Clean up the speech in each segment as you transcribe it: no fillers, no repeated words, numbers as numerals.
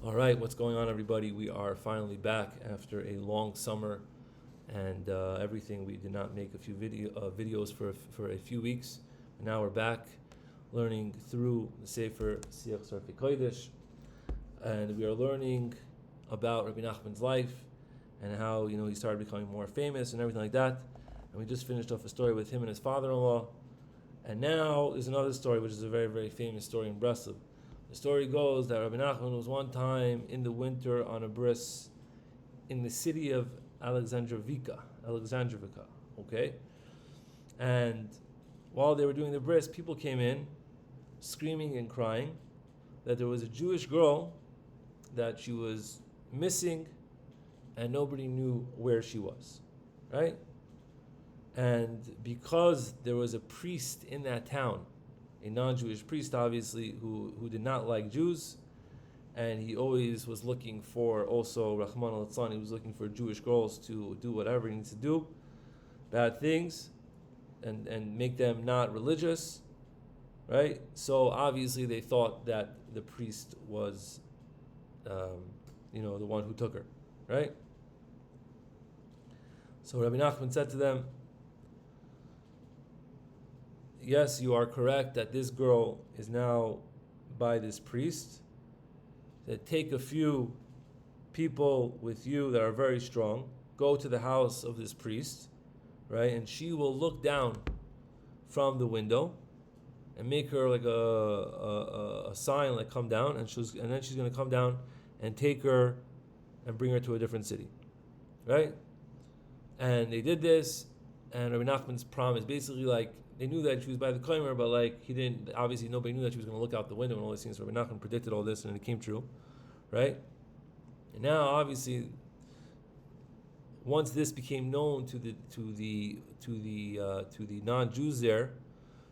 All right, what's going on, everybody? We are finally back after a long summer and everything. We did not make a few videos for a few weeks. And now we're back learning through the Sefer Siach Sarfei Kodesh, and we are learning about Rebbe Nachman's life and how he started becoming more famous and everything like that. And we just finished off a story with him and his father-in-law. And now there's another story, which is a very, very famous story in Breslov. The story goes that Rebbe Nachman was one time in the winter on a bris in the city of Alexandrovika, okay? And while they were doing the bris, people came in screaming and crying that there was a Jewish girl that she was missing and nobody knew where she was, right? And because there was a priest in that town, a non-Jewish priest, obviously, who did not like Jews, and he always was looking for, also, Rahman al-Tzlan, he was looking for Jewish girls to do whatever he needs to do, bad things, and make them not religious, right? So obviously they thought that the priest was, the one who took her, right? So Rebbe Nachman said to them, yes, you are correct that this girl is now by this priest. That take a few people with you that are very strong, go to the house of this priest, right? And she will look down from the window and make her like a sign, like come down, and then she's going to come down and take her and bring her to a different city, right? And they did this, and Rebbe Nachman's promise, basically, like, they knew that she was by the Komer, but like he didn't. Obviously, nobody knew that she was going to look out the window and all these things. So Rebbe Nachman predicted all this, and it came true, right? And now, obviously, once this became known to the non-Jews there,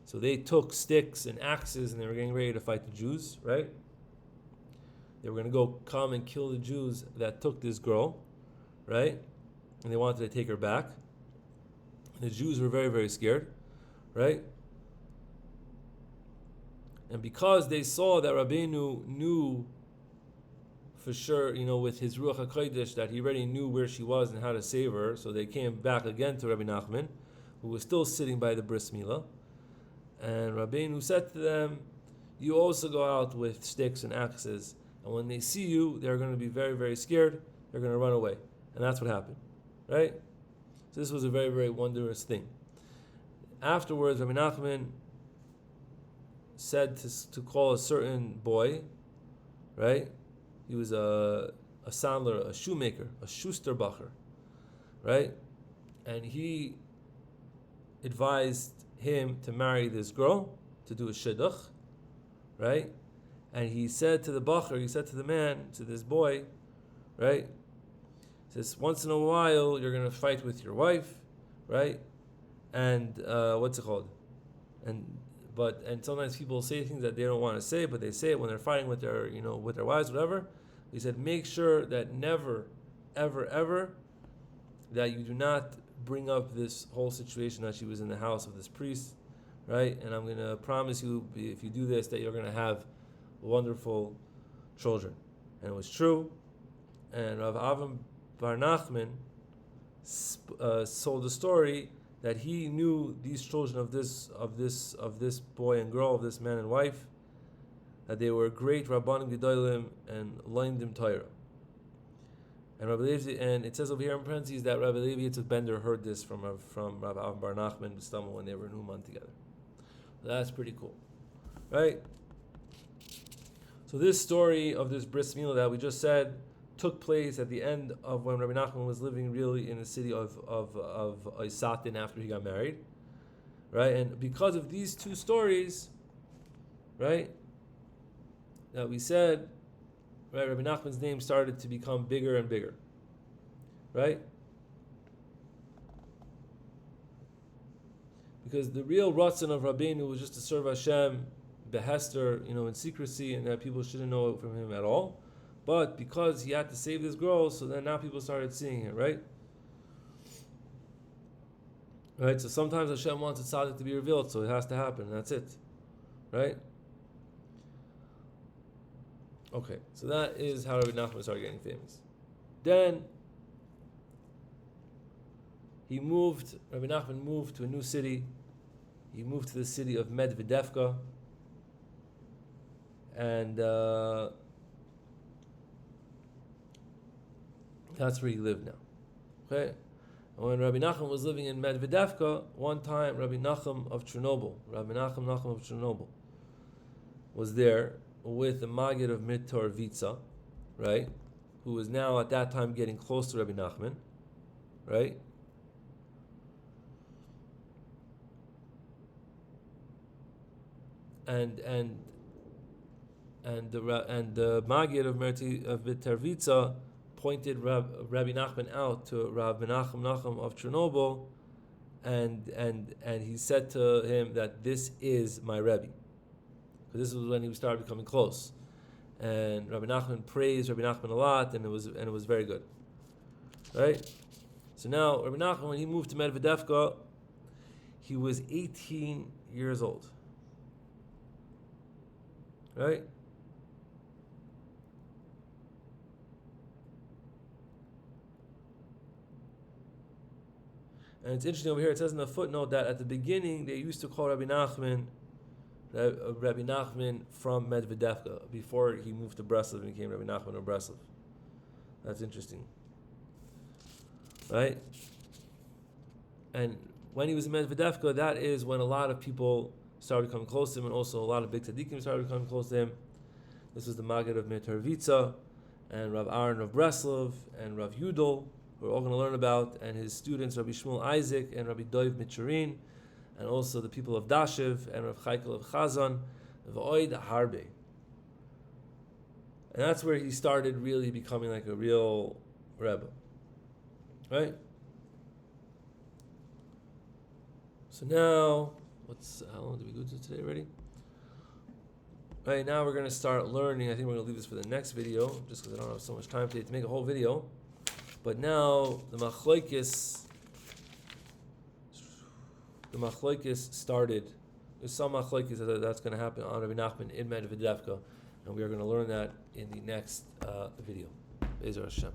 so they took sticks and axes and they were getting ready to fight the Jews, right? They were going to go come and kill the Jews that took this girl, right? And they wanted to take her back. The Jews were very, very scared, right? And because they saw that Rabbeinu knew for sure, with his Ruach HaKodesh, that he already knew where she was and how to save her, so they came back again to Rebbe Nachman, who was still sitting by the bris milah. And Rabbeinu said to them, you also go out with sticks and axes, and when they see you, they're going to be very, very scared, they're going to run away. And that's what happened, right? So this was a very, very wondrous thing. Afterwards, Rebbe Nachman said to call a certain boy, right? He was a sandler, a shoemaker, a schusterbacher, right? And he advised him to marry this girl, to do a shidduch, right? And he said to the bacher, he said to the man, to this boy, right? He says, once in a while, you're going to fight with your wife, right? And what's it called? And sometimes people say things that they don't want to say, but they say it when they're fighting with their, with their wives, whatever. He said, make sure that never, ever, ever, that you do not bring up this whole situation that she was in the house of this priest, right? And I'm going to promise you, if you do this, that you're going to have wonderful children. And it was true. And Rav Avram Bar Nachman sold the story that he knew these children of this boy and girl, of this man and wife, that they were great Rabbanim Gedolim and Loindim Torah. And it says over here in parentheses that Rabbi Levi Yitzchak Bender heard this from Rabbi Avram Bar Nachman B'Stamel when they were in Uman together. That's pretty cool, right? So this story of this bris milah that we just said took place at the end of when Rebbe Nachman was living really in the city of Isatin after he got married, right? And because of these two stories, right, that we said, right, Rebbe Nachman's name started to become bigger and bigger, right? Because the real ratzon of Rabbeinu was just to serve Hashem, behester, in secrecy, and that people shouldn't know from him at all. But because he had to save this girl, so then now people started seeing it, right? Right? So sometimes Hashem wants a tzaddik to be revealed, so it has to happen, and that's it. Right? Okay, so that is how Rebbe Nachman started getting famous. Then Rebbe Nachman moved to a new city. He moved to the city of Medvedevka, and that's where he lived now. Okay? And when Rebbe Nachman was living in Medvedevka, one time Rebbe Nachman of Chernobyl was there with the Maggid of Mitorvitsa, right? Who was now at that time getting close to Rebbe Nachman, right? And the Maggid of Mitorvitsa pointed Rabbi Nachman out to Rabbi Nachman of Chernobyl, and he said to him that this is my Rebbe. Because this was when he started becoming close. And Rabbi Nachman praised Rabbi Nachman a lot, and it was very good. Right? So now Rabbi Nachman, when he moved to Medvedevka, he was 18 years old. Right? And it's interesting over here, it says in the footnote that at the beginning they used to call Rabbi Nachman from Medvedevka before he moved to Breslov and became Rebbe Nachman of Breslov. That's interesting. Right? And when he was in Medvedevka, that is when a lot of people started becoming close to him, and also a lot of big tzaddikim started becoming close to him. This was the Maggid of Mitorvitsa, and Rav Aaron of Breslov, and Rav Yudel, who we're all going to learn about, and his students, Rabbi Shmuel Isaac and Rabbi Doiv Michurin, and also the people of Dashiv and Rav Chaikel of Chazan, V'oid Harbe. And that's where he started really becoming like a real Rebbe. Right? So now, how long did we go to today already? Right, now we're going to start learning. I think we're going to leave this for the next video, just because I don't have so much time today to make a whole video. But now, the Machlokes started. There's some Machlokes that's going to happen on Rebbe Nachman in Medvedevka, and we are going to learn that in the next video. Be'ezer Hashem.